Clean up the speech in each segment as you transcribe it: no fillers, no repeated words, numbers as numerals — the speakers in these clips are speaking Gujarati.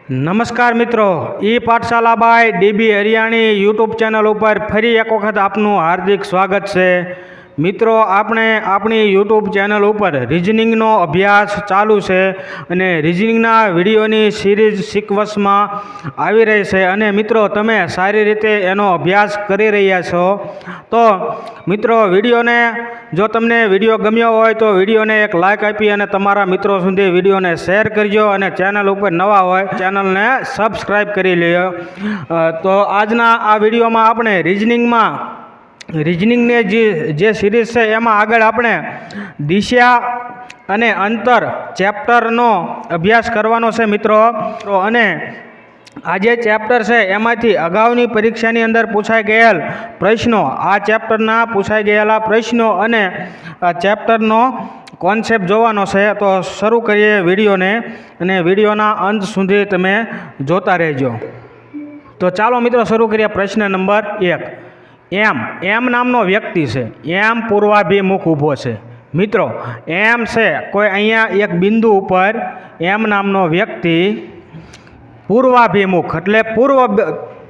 નમસ્કાર મિત્રો, E Pathshala by DB Hariyani YouTube channel ઉપર ફરી એક વખત આપનું હાર્દિક સ્વાગત છે. મિત્રો, આપણે આપણી યુટ્યુબ ચેનલ ઉપર રિઝનિંગનો અભ્યાસ ચાલુ છે અને રિઝનિંગના વિડીયોની સિરીઝ સિક્વન્સમાં આવી રહી છે અને મિત્રો તમે સારી રીતે એનો અભ્યાસ કરી રહ્યા છો. તો મિત્રો, વિડીયોને જો તમને વિડીયો ગમ્યો હોય તો વિડીયોને એક લાઇક આપી અને તમારા મિત્રો સુધી વિડીયોને શેર કરજો અને ચેનલ ઉપર નવા હોય ચેનલને સબસ્ક્રાઈબ કરી લ્યો. તો આજના આ વિડીયોમાં આપણે રિઝનિંગની જે સિરીઝ છે એમાં આગળ આપણે દિશા અને અંતર ચેપ્ટરનો અભ્યાસ કરવાનો છે મિત્રો. અને આ જે ચેપ્ટર છે એમાંથી અગાઉની પરીક્ષાની અંદર પૂછાઈ ગયેલ પ્રશ્નો, આ ચેપ્ટરના પૂછાઈ ગયેલા પ્રશ્નો અને આ ચેપ્ટરનો કોન્સેપ્ટ જોવાનો છે. તો શરૂ કરીએ વિડીયોને અને વિડીયોના અંત સુધી તમે જોતા રહેજો. તો ચાલો મિત્રો શરૂ કરીએ. પ્રશ્ન નંબર 1. એમ નામનો વ્યક્તિ છે, એમ પૂર્વાભિમુખ ઊભો છે. મિત્રો, એમ છે કોઈ અહીંયા એક બિંદુ ઉપર એમ નામનો વ્યક્તિ પૂર્વાભિમુખ એટલે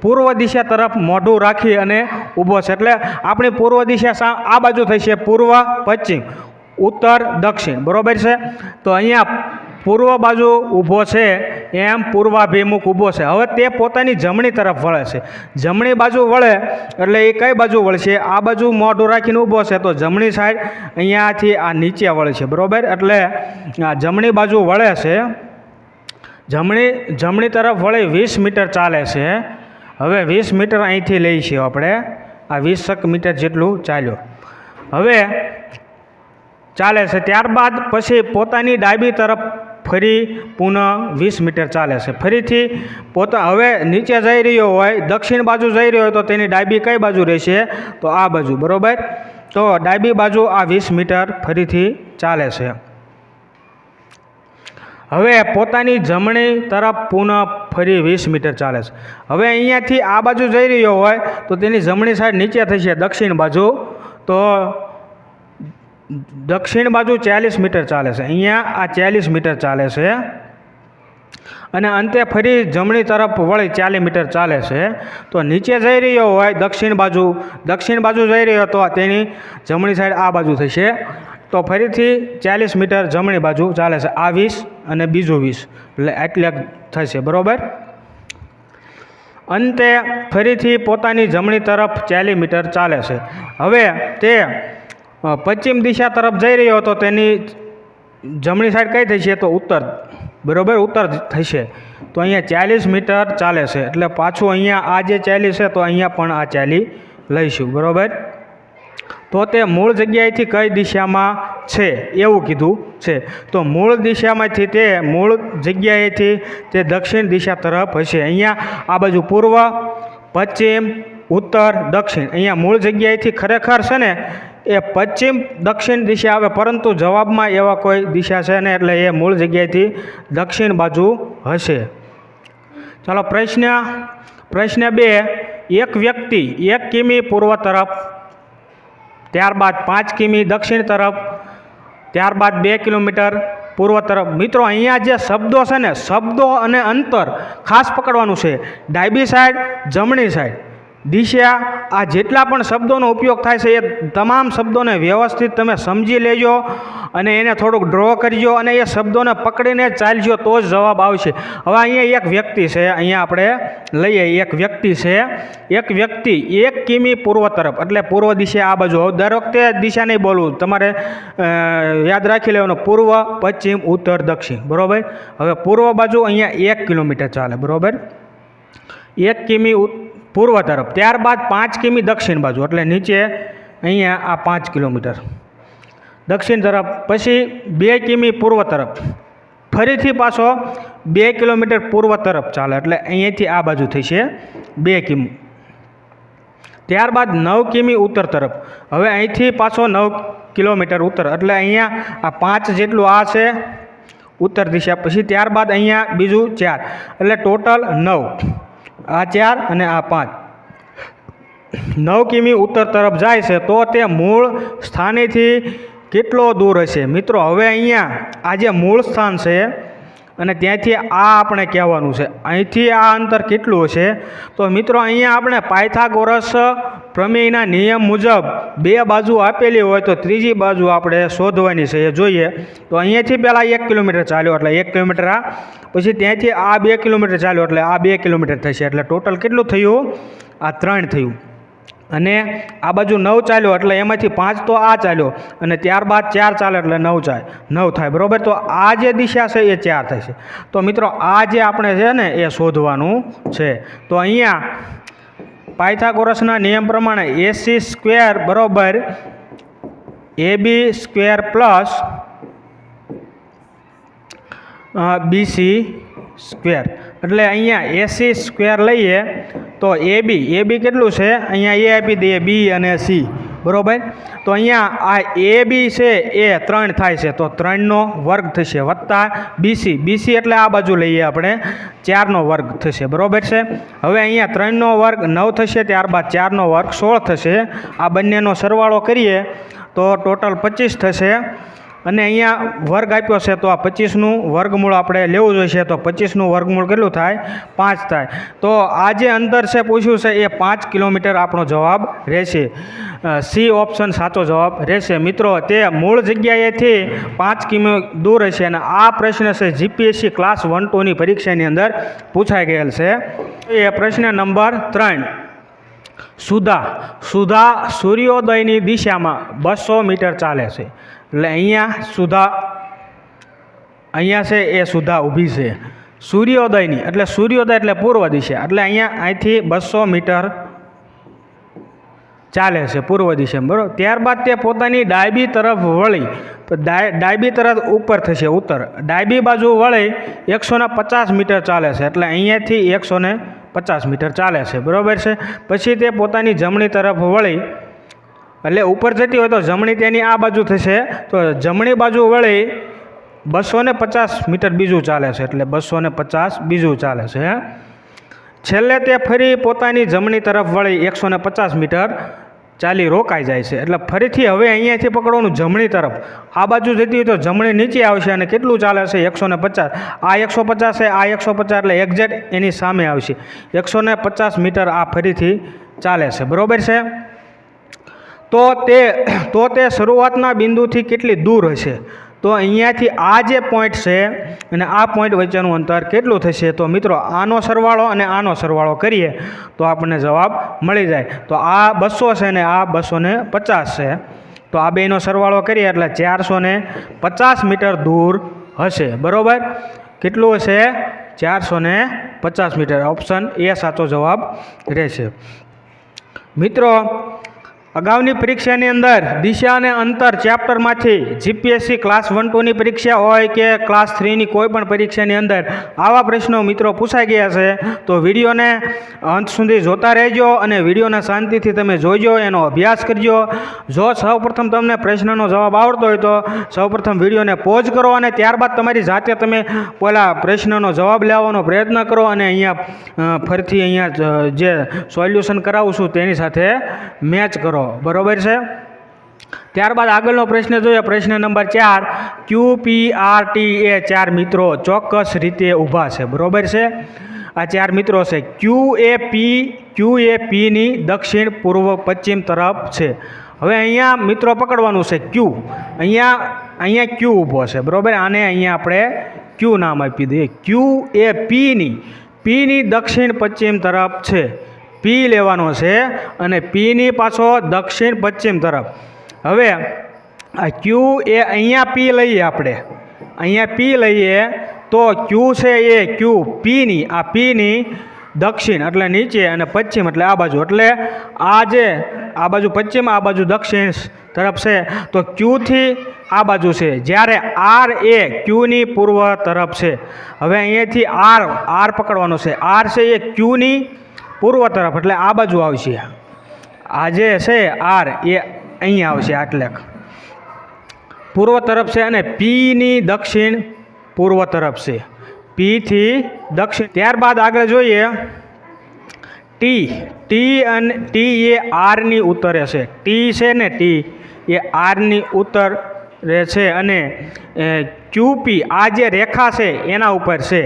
પૂર્વ દિશા તરફ મોઢું રાખી અને ઊભો છે. એટલે આપણી પૂર્વ દિશા આ બાજુ થઈ છે, પૂર્વ પશ્ચિમ, ઉત્તર દક્ષિણ, બરાબર છે. તો અહીંયા પૂર્વ બાજુ ઊભો છે, એમ પૂર્વાભિમુખ ઊભો છે. હવે તે પોતાની જમણી તરફ વળે છે. જમણી બાજુ વળે એટલે એ કઈ બાજુ વળશે? આ બાજુ મોઢું રાખીને ઊભો છે તો જમણી સાઈડ અહીંયાથી આ નીચે વળે છે, બરાબર. એટલે આ જમણી બાજુ વળે છે, જમણી તરફ વળી 20 મીટર ચાલે છે. હવે 20 મીટર અહીંથી લઈ છીએ આપણે, આ 20 મીટર જેટલું ચાલ્યો. હવે ચાલે છે, ત્યારબાદ પછી પોતાની ડાબી તરફ ફરી પુનઃ 20 મીટર ચાલે છે. ફરીથી હવે નીચે જઈ રહ્યો હોય, દક્ષિણ બાજુ જઈ રહ્યો હોય તો તેની ડાબી કઈ બાજુ રહેશે? તો આ બાજુ, બરાબર. તો ડાબી બાજુ આ 20 મીટર ફરીથી ચાલે છે. હવે પોતાની જમણી તરફ પુનઃ ફરી 20 મીટર ચાલે છે. હવે અહીંયાથી આ બાજુ જઈ રહ્યો હોય તો તેની જમણી સાઈડ નીચે થશે દક્ષિણ બાજુ, તો દક્ષિણ બાજુ 40 મીટર ચાલે છે. અહીંયા આ 40 મીટર ચાલે છે અને અંતે ફરી જમણી તરફ વળી 40 મીટર ચાલે છે. તો નીચે જઈ રહ્યો હોય દક્ષિણ બાજુ જઈ રહ્યો તો તેની જમણી સાઈડ આ બાજુ થશે, તો ફરીથી 40 મીટર જમણી બાજુ ચાલે છે. આ 20 અને બીજું 20 એટલે થશે, બરાબર. અંતે ફરીથી પોતાની જમણી તરફ 40 મીટર ચાલે છે. હવે તે પશ્ચિમ દિશા તરફ જઈ રહ્યો તો તેની જમણી સાઈડ કઈ થશે? તો ઉત્તર, બરાબર, ઉત્તર થશે. તો અહીંયા 40 મીટર ચાલે છે એટલે પાછું અહીંયા આ જે 40 છે તો અહીંયા પણ આ 40 લઈશું, બરાબર. તો તે મૂળ જગ્યાએથી કઈ દિશામાં છે એવું કીધું છે. તો મૂળ દિશામાંથી મૂળ જગ્યાએથી તે દક્ષિણ દિશા તરફ હશે. અહીંયા આ બાજુ પૂર્વ, પશ્ચિમ, ઉત્તર, દક્ષિણ. અહીંયા મૂળ જગ્યાએથી ખરેખર છે ને એ પશ્ચિમ દક્ષિણ દિશા આવે, પરંતુ જવાબમાં એવા કોઈ દિશા છે ને એટલે એ મૂળ જગ્યાએથી દક્ષિણ બાજુ હશે. ચાલો પ્રશ્ન 2. એક વ્યક્તિ 1 કિમી પૂર્વ તરફ, ત્યારબાદ 5 કિમી દક્ષિણ તરફ, ત્યારબાદ 2 કિલોમીટર પૂર્વ તરફ. મિત્રો, અહીંયા જે શબ્દો છે ને, શબ્દો અને અંતર ખાસ પકડવાનું છે. ડાબી સાઈડ, જમણી સાઈડ, દિશા, આ જેટલા પણ શબ્દોનો ઉપયોગ થાય છે એ તમામ શબ્દોને વ્યવસ્થિત તમે સમજી લેજો અને એને થોડુંક ડ્રો કરજો અને એ શબ્દોને પકડીને ચાલજો તો જ જવાબ આવશે. હવે અહીંયા એક વ્યક્તિ છે, અહીંયા આપણે લઈએ એક વ્યક્તિ છે. એક વ્યક્તિ 1 કિમી પૂર્વ તરફ એટલે પૂર્વ દિશા આ બાજુ. દર વખતે દિશા નહીં બોલવું, તમારે યાદ રાખી લેવાનું, પૂર્વ, પશ્ચિમ, ઉત્તર, દક્ષિણ, બરાબર. હવે પૂર્વ બાજુ અહીંયા 1 કિલોમીટર ચાલે, બરાબર. 1 કિમી પૂર્વ તરફ, ત્યારબાદ 5 કિમી દક્ષિણ બાજુ એટલે નીચે અહીંયા આ 5 કિલોમીટર દક્ષિણ તરફ, પછી 2 કિમી પૂર્વ તરફ, ફરીથી પાછો 2 કિલોમીટર પૂર્વ તરફ ચાલે એટલે અહીંયાથી આ બાજુ થશે 2 કિમી. ત્યારબાદ 9 કિમી ઉત્તર તરફ, હવે અહીંથી પાછો 9 કિલોમીટર ઉત્તર એટલે અહીંયા આ 5 જેટલું આ છે ઉત્તર દિશા. પછી ત્યારબાદ અહીંયા બીજું 4 એટલે ટોટલ 9, આ 4 અને આ 5, 9 કિમી ઉત્તર તરફ જાય છે. તો તે મૂળ સ્થાનેથી કેટલો દૂર હશે? મિત્રો, હવે અહીંયા આ જે મૂળ સ્થાન છે અને ત્યાંથી આ આપણે કહેવાનું છે અહીંથી આ અંતર કેટલું હશે? તો મિત્રો અહીંયા આપણે પાયથાગોરસ પ્રમેયના નિયમ મુજબ બે બાજુ આપેલી હોય તો ત્રીજી બાજુ આપણે શોધવાની છે. એ જોઈએ તો અહીંયાથી પહેલાં 1 કિલોમીટર ચાલ્યો એટલે 1 કિલોમીટર આ, પછી ત્યાંથી આ 2 કિલોમીટર ચાલ્યો એટલે આ 2 કિલોમીટર થશે. એટલે ટોટલ કેટલું થયું? આ 3 થયું. અને આ બાજુ 9 ચાલ્યો એટલે એમાંથી 5 તો આ ચાલ્યો અને ત્યારબાદ 4 ચાલે એટલે 9 થાય. બરાબર. તો આ જે દિશા છે એ 4 થશે. તો મિત્રો આ જે આપણે છે ને એ શોધવાનું છે. તો અહીંયા પાયથાગોરસના નિયમ પ્રમાણે AC સ્ક્વેર બરાબર AB square plus BC square. એટલે અહીંયા AC સ્ક્વેર લઈએ તો AB કેટલું છે? અહીંયા A આપી દઈએ, B અને C. બરાબર. તો અહીંયા આ AB છે એ 3 થાય છે તો 3નો વર્ગ થશે વત્તા BC એટલે આ બાજુ લઈએ આપણે 4નો વર્ગ થશે. બરાબર છે. હવે અહીંયા 3નો વર્ગ 9 થશે, ત્યારબાદ 4નો વર્ગ 16 થશે. આ બંનેનો સરવાળો કરીએ તો ટોટલ 25 થશે. અને અહીંયા વર્ગ આપ્યો છે તો આ 25નું વર્ગમૂળ આપણે લેવું જોઈશે. તો 25નું વર્ગમૂળ કેટલું થાય? 5 થાય. તો આ જે અંતર છે પૂછ્યું છે એ 5 કિલોમીટર આપણો જવાબ રહેશે. સી ઓપ્શન સાચો જવાબ રહેશે. મિત્રો તે મૂળ જગ્યાએથી 5 કિમી દૂર હશે અને આ પ્રશ્ન છે GPSC ક્લાસ 1-2ની પરીક્ષાની અંદર પૂછાઈ ગયેલ છે. એ પ્રશ્ન નંબર 3. સુધા સૂર્યોદયની દિશામાં 200 મીટર ચાલે છે. એટલે અહીંયા છે એ સુધા ઊભી છે સૂર્યોદયની. એટલે સૂર્યોદય એટલે પૂર્વ દિશા. એટલે અહીંથી 200 મીટર ચાલે છે પૂર્વ દિશામાં. બરાબર. ત્યારબાદ તે પોતાની ડાબી તરફ વળી, તો ડાબી તરફ ઉપર થશે ઉત્તર. ડાબી બાજુ વળી 150 મીટર ચાલે છે. એટલે અહીંયાથી 150 મીટર ચાલે છે. બરાબર છે. પછી તે પોતાની જમણી તરફ વળી, એટલે ઉપર જતી હોય તો જમણી તેની આ બાજુ થશે. તો જમણી બાજુ વળી 250 મીટર બીજું ચાલે છે. એટલે 250 બીજું ચાલે છે. છેલ્લે તે ફરી પોતાની જમણી તરફ વળી 150 મીટર ચાલી રોકાઈ જાય છે. એટલે ફરીથી હવે અહીંયાથી પકડવાનું જમણી તરફ. આ બાજુ જતી હોય તો જમણી નીચે આવશે અને કેટલું ચાલે છે? 150. આ 150 છે, આ 150 એટલે એક્ઝેક્ટ એની સામે આવશે. 150 મીટર આ ફરીથી ચાલે છે. બરાબર છે. તો તે શરૂઆતના બિંદુથી કેટલી દૂર હશે? તો અહીંયાથી આ જે પોઈન્ટ છે અને આ પોઈન્ટ વચ્ચેનું અંતર કેટલું થશે? તો મિત્રો આનો સરવાળો અને આનો સરવાળો કરીએ તો આપણને જવાબ મળી જાય. તો આ 200 છે ને આ 250 છે. તો આ બેનો સરવાળો કરીએ એટલે 450 મીટર દૂર હશે. બરાબર. કેટલું હશે? 450 મીટર. ઓપ્શન એ સાચો જવાબ રહેશે. મિત્રો અગાઉની પરીક્ષાની અંદર દિશા અને અંતર ચેપ્ટરમાંથી GPSC ક્લાસ 1-2ની પરીક્ષા હોય કે ક્લાસ 3ની કોઈ પણ પરીક્ષાની અંદર આવા પ્રશ્નો મિત્રો પૂછાઈ ગયા છે. તો વિડીયોને અંત સુધી જોતા રહેજો અને વિડીયોને શાંતિથી તમે જોઈજો, એનો અભ્યાસ કરજો. જો સૌપ્રથમ તમને પ્રશ્નનો જવાબ આવડતો હોય તો સૌપ્રથમ વિડીયોને પોઝ કરો અને ત્યારબાદ તમારી જાતે તમે પહેલાં પ્રશ્નનો જવાબ લેવાનો પ્રયત્ન કરો અને અહીંયા ફરીથી અહીંયા જે સોલ્યુશન કરાવું છું તેની સાથે મેચ કરો. બરોબર છે. ત્યારબાદ આગળનો પ્રશ્ન જોઈએ. પ્રશ્ન નંબર 4. QPRT એ 4 મિત્રો ચોક્કસ રીતે ઊભા છે. બરોબર છે. આ 4 મિત્રો છે. QAPની દક્ષિણ પૂર્વ પશ્ચિમ તરફ છે. હવે અહીંયા મિત્રો પકડવાનું છે Q. અહીંયા Q ઊભો છે. બરોબર. આને અહીંયા આપણે Q નામ આપી દઈએ. Pની દક્ષિણ પશ્ચિમ તરફ છે. P લેવાનો છે અને Pની પાછો દક્ષિણ પશ્ચિમ તરફ. હવે આ Q એ અહીંયા P લઈએ આપણે. અહીંયા P લઈએ તો Q છે એ Pની આ Pની દક્ષિણ એટલે નીચે અને પશ્ચિમ એટલે આ બાજુ. એટલે આ જે આ બાજુ પશ્ચિમ આ બાજુ દક્ષિણ તરફ છે તો Qથી આ બાજુ છે. જ્યારે R એ Qની પૂર્વ તરફ છે. હવે અહીંયાથી R પકડવાનો છે. R છે એ Qની પૂર્વ તરફ એટલે આ બાજુ આવશે. આ જે છે R એ અહીંયા આવશે. આટલે પૂર્વ તરફ છે અને Pની દક્ષિણ પૂર્વ તરફ છે. Pથી દક્ષિણ. ત્યારબાદ આગળ જોઈએ T એ Rની ઉત્તરે છે. T છે ને T એ Rની ઉત્તર રહે છે અને ક્યુપી આ જે રેખા છે એના ઉપર છે.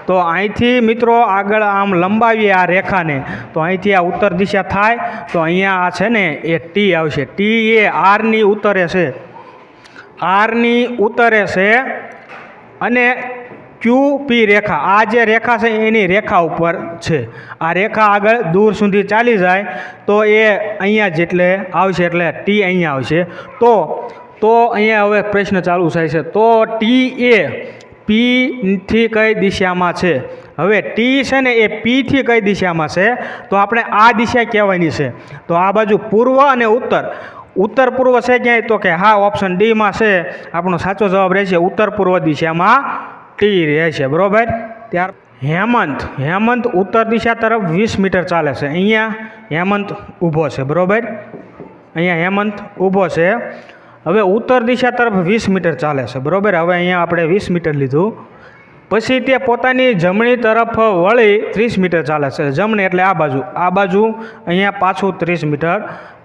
તો અહીંથી મિત્રો આગળ આમ લંબાવીએ આ રેખાને, તો અહીંથી આ ઉત્તર દિશા થાય, તો અહીંયા આ છે ને એ ટી આવશે. ટી એ આરની ઉત્તરે છે, આરની ઉત્તરે છે અને ક્યુપી રેખા આ જે રેખા છે એની રેખા ઉપર છે. આ રેખા આગળ દૂર સુધી ચાલી જાય તો એ અહીંયા જેટલે આવશે, એટલે ટી અહીંયા આવશે. તો અહીંયા હવે પ્રશ્ન ચાલુ થાય છે, તો ટી એ પીથી કઈ દિશામાં છે? હવે ટી છે ને એ પીથી કઈ દિશામાં છે? તો આપણે આ દિશા કહેવાની છે. તો આ બાજુ પૂર્વ અને ઉત્તર પૂર્વ છે ક્યાંય? તો કે હા, ઓપ્શન ડીમાં છે. આપણો સાચો જવાબ રહેશે ઉત્તર પૂર્વ દિશામાં ટી રહેશે. બરાબર. ત્યાર હેમંત ઉત્તર દિશા તરફ 20 મીટર ચાલે છે. અહીંયા હેમંત ઊભો છે. બરાબર. અહીંયા હેમંત ઊભો છે. હવે ઉત્તર દિશા તરફ 20 મીટર ચાલે છે. બરાબર. હવે અહીંયા આપણે 20 મીટર લીધું. પછી તે પોતાની જમણી તરફ વળી 30 મીટર ચાલે છે. જમણી એટલે આ બાજુ અહીંયા પાછું 30 મીટર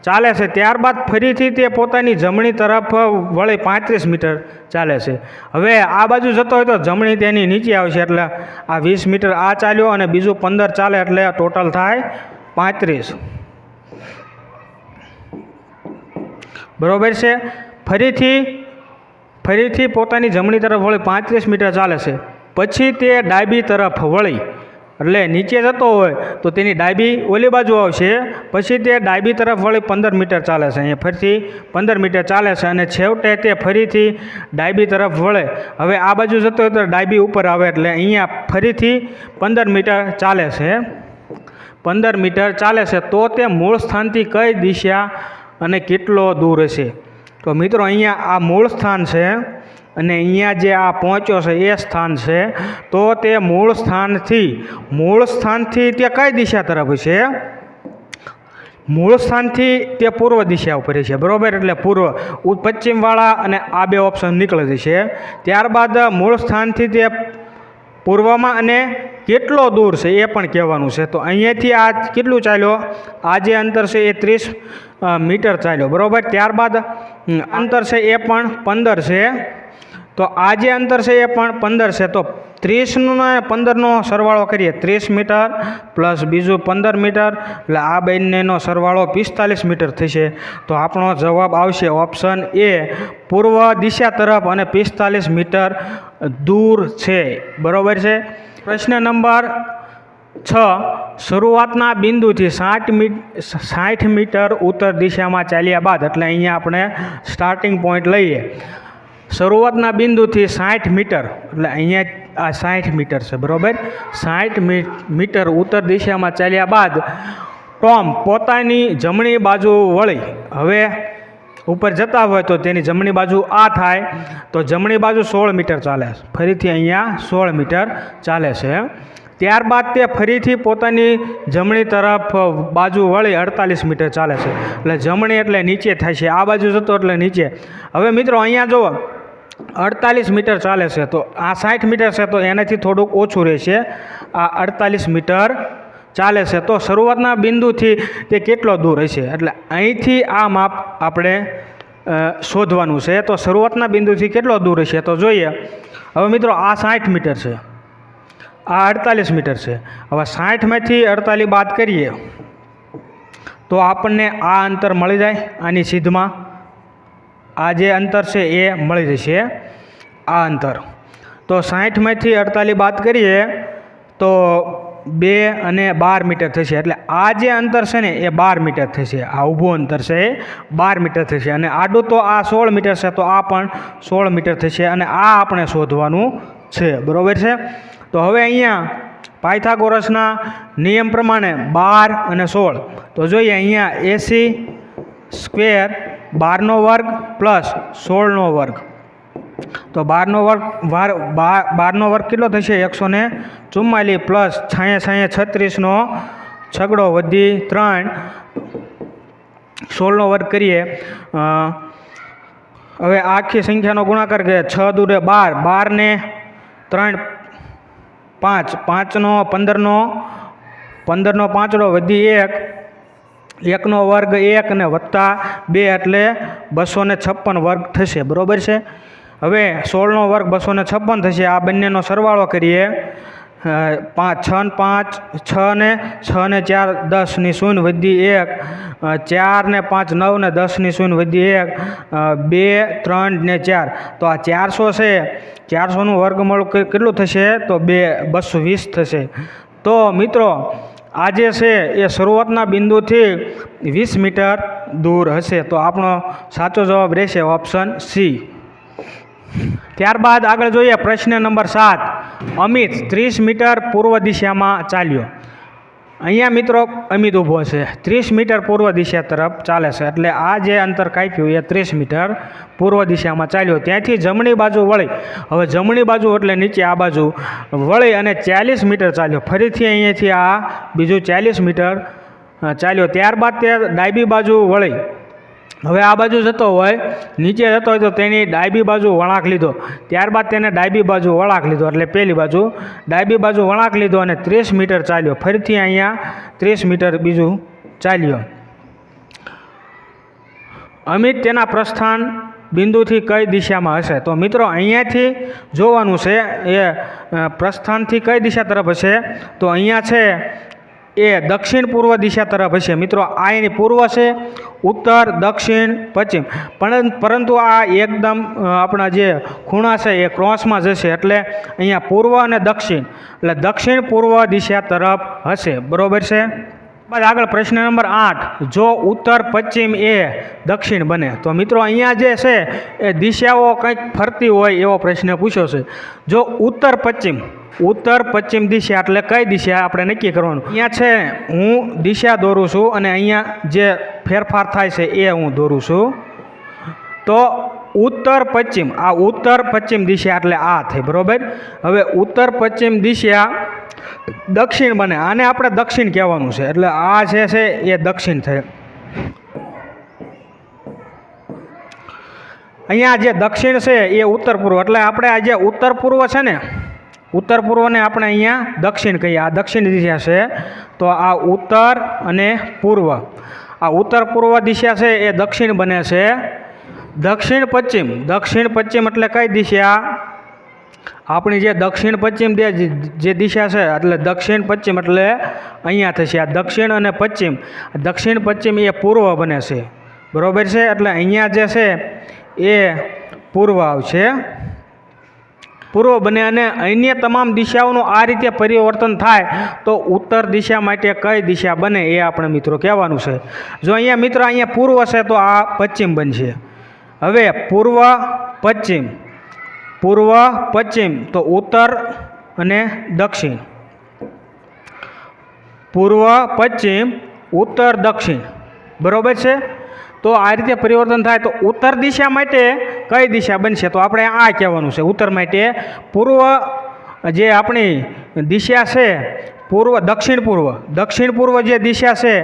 ચાલે છે. ત્યારબાદ ફરીથી તે પોતાની જમણી તરફ વળી 35 મીટર ચાલે છે. હવે આ બાજુ જતો હોય તો જમણી તેની નીચે આવશે, એટલે આ 20 મીટર આ ચાલ્યો અને બીજું 15 ચાલે, એટલે ટોટલ થાય 35. બરાબર છે. ફરીથી પોતાની જમણી તરફ વળી 35 મીટર ચાલે છે. પછી તે ડાબી તરફ વળી, એટલે નીચે જતો હોય તો તેની ડાબી ઓલી બાજુ આવશે. પછી તે ડાબી તરફ વળી 15 મીટર ચાલે છે. અહીંયા ફરીથી 15 મીટર ચાલે છે અને છેવટે તે ફરીથી ડાબી તરફ વળે. હવે આ બાજુ જતો હોય તો ડાબી ઉપર આવે, એટલે અહીંયા ફરીથી 15 મીટર ચાલે છે. 15 મીટર ચાલે છે. તો તે મૂળ સ્થાનથી કઈ દિશા અને કેટલો દૂર હશે? તો મિત્રો અહીંયા આ મૂળ સ્થાન છે અને અહીંયા જે આ પહોંચ્યો છે એ સ્થાન છે. તો તે મૂળ સ્થાનથી તે કઈ દિશા તરફ છે? મૂળ સ્થાનથી તે પૂર્વ દિશા ઉપર છે. બરાબર. એટલે પૂર્વ પશ્ચિમવાળા અને આ બે ઓપ્શન નીકળે છે. ત્યારબાદ મૂળ સ્થાનથી તે પૂર્વમાં અને કેટલો દૂર છે એ પણ કહેવાનું છે. તો અહીંયાથી આ કેટલું ચાલ્યો? આ જે અંતર છે એ 30 મીટર ચાલ્યો. બરાબર. ત્યારબાદ અંતર છે એ પણ 15 છે. તો આ જે અંતર છે એ પણ 15 છે. તો 30 ને 15નો સરવાળો કરીએ, 30 મીટર પ્લસ બીજું 15 મીટર, એટલે આ બંનેનો સરવાળો 45 મીટર થશે. તો આપણો જવાબ આવશે ઓપ્શન એ, પૂર્વ દિશા તરફ અને 45 મીટર દૂર છે. બરાબર છે. પ્રશ્ન નંબર 6, શરૂઆતના બિંદુથી 60 મીટર ઉત્તર દિશામાં ચાલ્યા બાદ, એટલે અહીંયા આપણે સ્ટાર્ટિંગ પોઈન્ટ લઈએ. શરૂઆતના બિંદુથી 60 મીટર, એટલે અહીંયા આ 60 મીટર છે. બરાબર. 60 મીટર ઉત્તર દિશામાં ચાલ્યા બાદ ટોમ પોતાની જમણી બાજુ વળી, હવે ઉપર જતા હોય તો તેની જમણી બાજુ આ થાય, તો જમણી બાજુ 16 મીટર ચાલે. ફરીથી અહીંયા 16 મીટર ચાલે છે. ત્યારબાદ તે ફરીથી પોતાની જમણી તરફ બાજુ વળી 48 મીટર ચાલે છે. એટલે જમણી એટલે નીચે થાય છે, આ બાજુ જતો એટલે નીચે. હવે મિત્રો અહીંયા જુઓ 48 મીટર ચાલે છે, તો આ 60 મીટર છે તો એનાથી થોડુંક ઓછું રહેશે. આ 48 મીટર ચાલે છે. તો શરૂઆતના બિંદુથી તે કેટલો દૂર હશે? એટલે અહીંથી આ માપ આપણે શોધવાનું છે. તો શરૂઆતના બિંદુથી કેટલો દૂર હશે તો જોઈએ. હવે મિત્રો આ 60 મીટર છે, આ 48 મીટર છે. હવે 60માંથી 48 બાદ કરીએ તો આપણને આ અંતર મળી જાય. આની સીધમાં આ જે અંતર છે એ મળી જશે, આ અંતર. તો 60માંથી 48 બાદ કરીએ તો 2 અને 12 મીટર થશે. એટલે આ જે અંતર છે ને એ 12 મીટર થશે. આ ઊભું અંતર છે એ 12 મીટર થશે. અને આડું તો આ 16 મીટર છે, તો આ પણ 16 મીટર થશે. અને આ આપણે શોધવાનું છે. બરાબર છે. તો હવે અહીંયા પાયથાગોરસના નિયમ પ્રમાણે 12 અને 16, તો જોઈએ અહીંયા 80 સ્ક્વેર 12નો વર્ગ પ્લસ 16નો વર્ગ. તો 12નો વર્ગ કેટલો થશે? 144 પ્લસ 36નો છગડો વધી 3, 16નો વર્ગ કરીએ. હવે આખી સંખ્યાનો ગુણાકાર કરીએ. 6 દૂરે 12, 12 ને 3 5, 5નો 15નો પાંચડો વધી 1, 1નો વર્ગ 1 અને વત્તા 2 એટલે 256 વર્ગ થશે, બરાબર છે। હવે 16નો વર્ગ 256 થશે। આ બંનેનો સરવાળો કરીએ, 6 ને 5 6 ને 6 ને 4 10 ની શૂન્ય વધી 1, 4 ને 5 9 ને 10 ની શૂન્ય વધી 1, 2 3 ને 4, તો આ 400 છે। 400નું વર્ગમૂળ કેટલું થશે? તો 220 થશે। તો મિત્રો આ જે છે એ શરૂઆતના બિંદુથી 20 મીટર દૂર હશે। તો આપણો સાચો જવાબ રહેશે ઓપ્શન સી। ત્યારબાદ આગળ જોઈએ પ્રશ્ન નંબર 7। અમિત 30 મીટર પૂર્વ દિશામાં ચાલ્યો। અહીંયા મિત્રો અમિત ઊભો છે, 30 મીટર પૂર્વ દિશા તરફ ચાલે છે, એટલે આ જે અંતર કાપ્યું એ 30 મીટર પૂર્વ દિશામાં ચાલ્યો। ત્યાંથી જમણી બાજુ વળી, હવે જમણી બાજુ એટલે નીચે આ બાજુ વળી અને 40 મીટર ચાલ્યો। ફરીથી અહીંયાથી આ બીજું 40 મીટર ચાલ્યો। ત્યારબાદ તે ડાબી બાજુ વળી, હવે આ બાજુ જતો હોય, નીચે જતો હોય તો તેની ડાબી બાજુ વળાંક લીધો। ત્યારબાદ તેને ડાબી બાજુ વળાંક લીધો, એટલે પહેલી બાજુ ડાબી બાજુ વળાંક લીધો અને 30 મીટર ચાલ્યો। ફરીથી અહીંયા 30 મીટર બીજું ચાલ્યો। અમિત તેના પ્રસ્થાન બિંદુથી કઈ દિશામાં હશે? તો મિત્રો અહીંયાથી જોવાનું છે એ પ્રસ્થાનથી કઈ દિશા તરફ હશે? તો અહીંયા છે એ દક્ષિણ પૂર્વ દિશા તરફ હશે। મિત્રો આ એની પૂર્વ છે, ઉત્તર દક્ષિણ પશ્ચિમ, પરંતુ આ એકદમ આપણા જે ખૂણા છે એ ક્રોસમાં જશે, એટલે અહીંયા પૂર્વ અને દક્ષિણ, એટલે દક્ષિણ પૂર્વ દિશા તરફ હશે, બરાબર છે। બાદ આગળ પ્રશ્ન નંબર 8। જો ઉત્તર પશ્ચિમ એ દક્ષિણ બને, તો મિત્રો અહીંયા જે છે એ દિશાઓ કંઈક ફરતી હોય એવો પ્રશ્ન પૂછ્યો છે। જો ઉત્તર પશ્ચિમ દિશા એટલે કઈ દિશા આપણે નક્કી કરવાનું। અહીંયા છે હું દિશા દોરું છું અને અહીંયા જે ફેરફાર થાય છે એ હું દોરું છું। તો ઉત્તર પશ્ચિમ, આ ઉત્તર પશ્ચિમ દિશા એટલે આ થઈ, બરાબર। હવે ઉત્તર પશ્ચિમ દિશા દક્ષિણ બને, આને આપણે દક્ષિણ કહેવાનું છે, એટલે આ જે છે એ દક્ષિણ થાય। અહીંયા જે દક્ષિણ છે એ ઉત્તર પૂર્વ, એટલે આપણે આ જે ઉત્તર પૂર્વ છે ને, ઉત્તર પૂર્વને આપણે અહીંયા દક્ષિણ કહીએ, આ દક્ષિણ દિશા છે। તો આ ઉત્તર અને પૂર્વ, આ ઉત્તર પૂર્વ દિશા છે એ દક્ષિણ બને છે। દક્ષિણ પશ્ચિમ એટલે કઈ દિશા? આપણી જે દક્ષિણ પશ્ચિમ જે દિશા છે, એટલે દક્ષિણ પશ્ચિમ એટલે અહીંયા થશે। આ દક્ષિણ અને પશ્ચિમ, દક્ષિણ પશ્ચિમ એ પૂર્વ બને છે, બરાબર છે। એટલે અહીંયા જે છે એ પૂર્વ આવશે, પૂર્વ બને। અને અન્ય તમામ દિશાઓનું આ રીતે પરિવર્તન થાય તો ઉત્તર દિશા માટે કઈ દિશા બને એ આપણે મિત્રો કહેવાનું છે। જો અહીંયા મિત્રો અહીંયા પૂર્વ છે તો આ પશ્ચિમ બનશે। હવે પૂર્વ પશ્ચિમ તો ઉત્તર અને દક્ષિણ, પૂર્વ પશ્ચિમ ઉત્તર દક્ષિણ, બરાબર છે। તો આ રીતે પરિવર્તન થાય તો ઉત્તર દિશા માટે કઈ દિશા બનશે? તો આપણે આ કહેવાનું છે, ઉત્તર માટે પૂર્વ જે આપણી દિશા છે દક્ષિણ પૂર્વ જે દિશા છે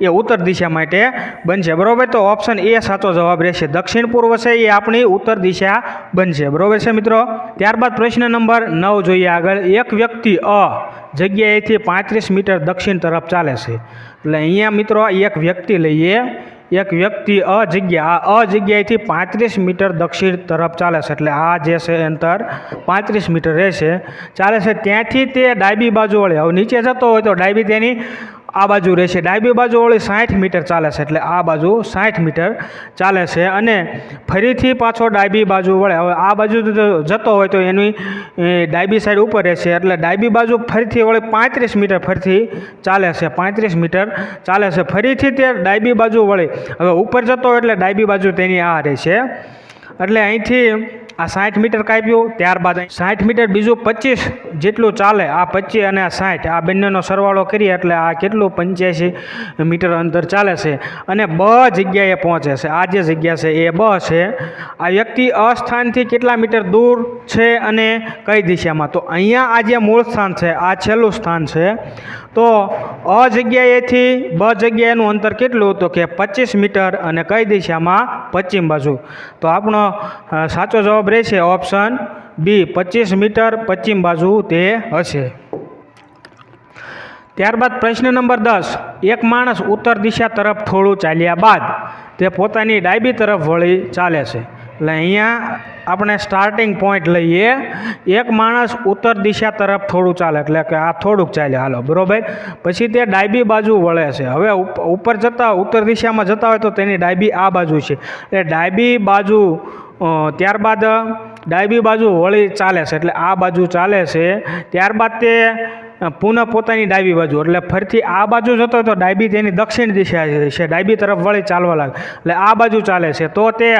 એ ઉત્તર દિશા માટે બનશે, બરાબર। તો ઓપ્શન એ સાચો જવાબ રહેશે, દક્ષિણ પૂર્વ છે એ આપણી ઉત્તર દિશા બનશે, બરાબર છે મિત્રો। ત્યારબાદ પ્રશ્ન નંબર 9 જોઈએ આગળ। એક વ્યક્તિ જગ્યાએથી 35 મીટર દક્ષિણ તરફ ચાલે છે, એટલે અહીંયા મિત્રો એક વ્યક્તિ લઈએ, એક વ્યક્તિ જગ્યાએથી 35 મીટર દક્ષિણ તરફ ચાલે છે, એટલે આ જે છે અંતર 35 મીટર રહેશે, ચાલે છે। ત્યાંથી તે ડાબી બાજુ વળે, હવે નીચે જતો હોય તો ડાબી તેની આ બાજુ રહેશે, ડાબી બાજુ વળી 60 મીટર ચાલે છે, એટલે આ બાજુ 60 મીટર ચાલે છે। અને ફરીથી પાછો ડાબી બાજુ વળે, હવે આ બાજુ જતો હોય તો એની ડાબી સાઈડ ઉપર રહેશે, એટલે ડાબી બાજુ ફરીથી વળી 35 મીટર ફરીથી ચાલે છે, 35 મીટર ચાલે છે। ફરીથી તે ડાબી બાજુ વળી, હવે ઉપર જતો હોય એટલે ડાબી બાજુ તેની આ રહેશે, એટલે અહીંથી આ 60 મીટર કાપ્યું। ત્યારબાદ 60 મીટર બીજું 25 જેટલું ચાલે, આ 25 અને આ 60 આ બંનેનો સરવાળો કરીએ એટલે આ કેટલું 85 મીટર અંતર ચાલે છે અને બ જગ્યાએ પહોંચે છે। આ જે જગ્યા છે એ બ છે। આ વ્યક્તિ અસ્થાનથી કેટલા મીટર દૂર છે અને કઈ દિશામાં? તો અહીંયા આ જે મૂળ સ્થાન છે, આ છેલ્લું સ્થાન છે, તો અ જગ્યાએથી બ જગ્યાએનું અંતર કેટલું? તો કે 25 મીટર અને કઈ દિશામાં? પશ્ચિમ બાજુ। તો આપણો સાચો જવાબ રહેશે ઓપ્શન બી, 25 મીટર પશ્ચિમ બાજુ તે હશે। ત્યારબાદ પ્રશ્ન નંબર 10, એક માણસ ઉત્તર દિશા તરફ થોડું ચાલ્યા બાદ તે પોતાની ડાબી તરફ વળી ચાલે છે. એટલે અહીંયા આપણે સ્ટાર્ટિંગ પોઈન્ટ લઈએ, એક માણસ ઉત્તર દિશા તરફ થોડું ચાલે, એટલે કે આ થોડુંક ચાલે, હાલો બરાબર. પછી તે ડાબી બાજુ વળે છે. હવે ઉપર જતા ઉત્તર દિશામાં જતા હોય તો તેની ડાબી આ બાજુ છે, એટલે ડાબી બાજુ ત્યારબાદ ડાબી બાજુ વળી ચાલે છે, એટલે આ બાજુ ચાલે છે. ત્યારબાદ તે પુનઃ પોતાની ડાબી બાજુ, એટલે ફરીથી આ બાજુ જતો હોય તો ડાબી તેની દક્ષિણ દિશા છે, ડાબી તરફ વળી ચાલવા લાગે, એટલે આ બાજુ ચાલે છે. તો તે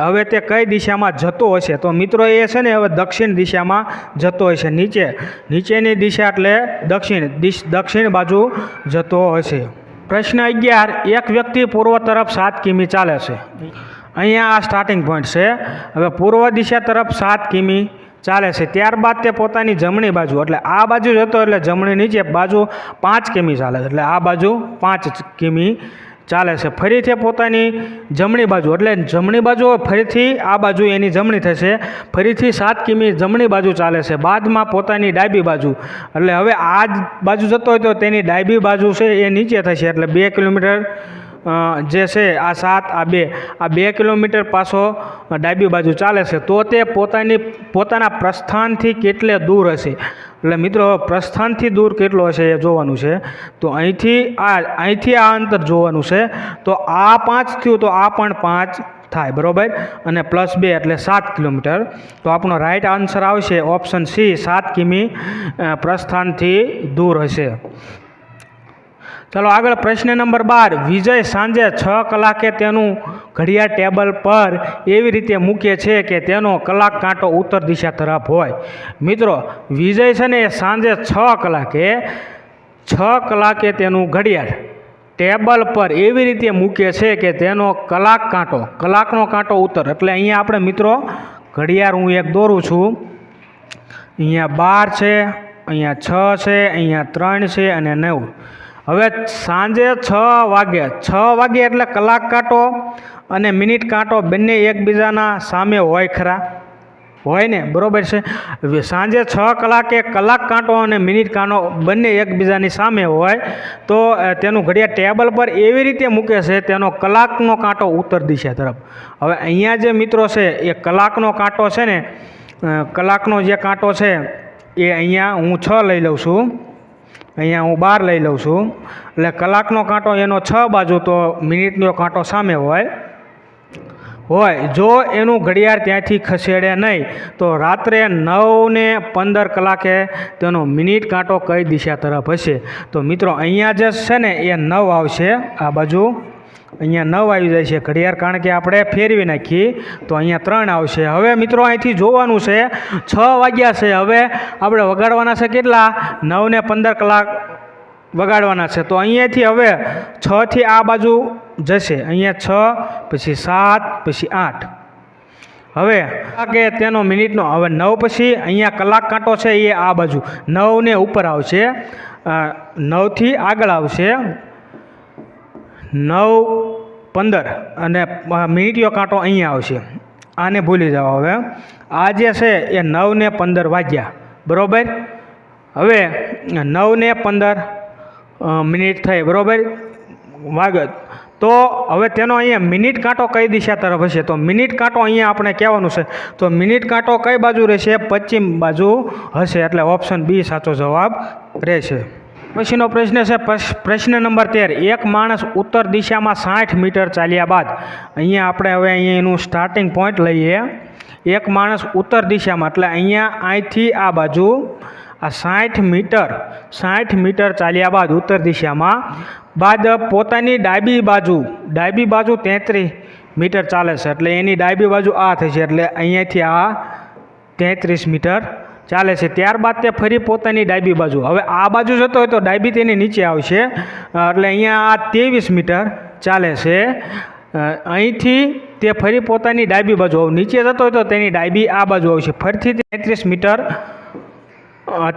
હવે તે કઈ દિશામાં જતો હશે? તો મિત્રો એ છે ને હવે દક્ષિણ દિશામાં જતો હશે. નીચેની દિશા એટલે દક્ષિણ બાજુ જતો હશે. પ્રશ્ન 11, એક વ્યક્તિ પૂર્વ તરફ 7 કિમી ચાલે છે. અહીંયા આ સ્ટાર્ટિંગ પોઈન્ટ છે. હવે પૂર્વ દિશા તરફ 7 કિમી ચાલે છે. ત્યારબાદ તે પોતાની જમણી બાજુ, એટલે આ બાજુ જતો એટલે જમણી નીચે બાજુ 5 કિમી ચાલે છે, એટલે આ બાજુ 5 કિમી ચાલે છે. ફરીથી પોતાની જમણી બાજુ, એટલે જમણી બાજુ ફરીથી આ બાજુ એની જમણી થશે, ફરીથી 7 કિમી જમણી બાજુ ચાલે છે. બાદમાં પોતાની ડાબી બાજુ, એટલે હવે આ બાજુ જતો હોય તો તેની ડાબી બાજુ છે એ નીચે થશે, એટલે 2 કિલોમીટર જે છે આ 7 આ 2 કિલોમીટર પાછો ડાબી બાજુ ચાલે છે. તો તે પોતાના પ્રસ્થાનથી કેટલે દૂર હશે? એટલે મિત્રો પ્રસ્થાનથી દૂર કેટલો હશે એ જોવાનું છે. તો અહીંથી આ અંતર જોવાનું છે. તો આ 5 થયું તો આ પણ 5 થાય, બરાબર, અને +2 એટલે 7 કિલોમીટર. તો આપણો રાઈટ આન્સર આવશે ઓપ્શન સી, 7 કિમી પ્રસ્થાનથી દૂર હશે. ચાલો આગળ પ્રશ્ન નંબર 12, વિજય સાંજે 6 કલાકે તેનું ઘડિયાળ ટેબલ પર એવી રીતે મૂકે છે કે તેનો કલાક કાંટો ઉત્તર દિશા તરફ હોય. મિત્રો વિજય છે ને સાંજે 6 કલાકે તેનું ઘડિયાળ ટેબલ પર એવી રીતે મૂકે છે કે તેનો કલાકનો કાંટો ઉત્તર, એટલે અહીંયા આપણે મિત્રો ઘડિયાળ હું એક દોરું છું. અહીંયા 12 છે, અહીંયા 6 છે, અહીંયા 3 છે અને 9. હવે સાંજે 6 વાગે એટલે કલાક કાંટો અને મિનિટ કાંટો બંને એકબીજાના સામે હોય ખરા? હોય ને, બરાબર છે. સાંજે 6 કલાકે કલાક કાંટો અને મિનિટ કાંટો બંને એકબીજાની સામે હોય તો તેનું ઘડિયાળ ટેબલ પર એવી રીતે મૂકે છે તેનો કલાકનો કાંટો ઉત્તર દિશા તરફ. હવે અહીંયા જે મિત્રો છે એ કલાકનો કાંટો છે ને, કલાકનો જે કાંટો છે એ અહીંયા હું 6 લઈ લઉં છું, અહીંયા હું 12 લઈ લઉં છું, એટલે કલાકનો કાંટો એનો 6 બાજુ, તો મિનિટનો કાંટો સામે હોય. જો એનું ઘડિયાળ ત્યાંથી ખસેડે નહીં તો રાત્રે 9:15 કલાકે તેનો મિનિટ કાંટો કઈ દિશા તરફ હશે? તો મિત્રો અહીંયા જે છે ને એ 9 આવશે, આ બાજુ અહીંયા 9 આવી જાય છે ઘડિયાળ, કારણ કે આપણે ફેરવી નાખીએ તો અહીંયા 3 આવશે. હવે મિત્રો અહીંથી જોવાનું છે 6 વાગ્યા છે, હવે આપણે વગાડવાના છે કેટલા? 9:15 કલાક વગાડવાના છે. તો અહીંયાથી હવે 6 થી આ બાજુ જશે, અહીંયા 6 પછી 7 પછી 8. હવે કે તેનો મિનિટનો, હવે 9 પછી અહીંયા કલાક કાંટો છે એ આ બાજુ 9 ને ઉપર આવશે, 9 થી આગળ આવશે 9:15 અને મિનિટીયો કાંટો અહીંયા આવશે. આને ભૂલી જાઓ. હવે આ જે છે એ 9:15 વાગ્યા, બરાબર. હવે 9:15 મિનિટ થઈ, બરાબર, વાગે. તો હવે તેનો અહીંયા મિનિટ કાંટો કઈ દિશા તરફ હશે? તો મિનિટ કાંટો અહીંયા આપણે કહેવાનું છે. તો મિનિટ કાંટો કઈ બાજુ રહેશે? પશ્ચિમ બાજુ હશે, એટલે ઓપ્શન બી સાચો જવાબ રહેશે. પછીનો પ્રશ્ન છે પ્રશ્ન નંબર 13, એક માણસ ઉત્તર દિશામાં 60 મીટર ચાલ્યા બાદ, અહીંયા આપણે હવે એનું સ્ટાર્ટિંગ પોઈન્ટ લઈએ. એક માણસ ઉત્તર દિશામાં, એટલે અહીંથી આ બાજુ આ 60 મીટર ચાલ્યા બાદ ઉત્તર દિશામાં પોતાની ડાબી બાજુ 33 મીટર ચાલે છે, એટલે એની ડાબી બાજુ આ થશે, એટલે અહીંયાથી આ 33 મીટર ચાલે છે. ત્યારબાદ તે ફરી પોતાની ડાબી બાજુ, હવે આ બાજુ જતો હોય તો ડાબી તેની નીચે આવશે, એટલે અહીંયા આ 23 મીટર ચાલે છે. અહીંથી તે ફરી પોતાની ડાબી બાજુ નીચે જતો હોય તો તેની ડાબી આ બાજુ આવશે, ફરીથી 33 મીટર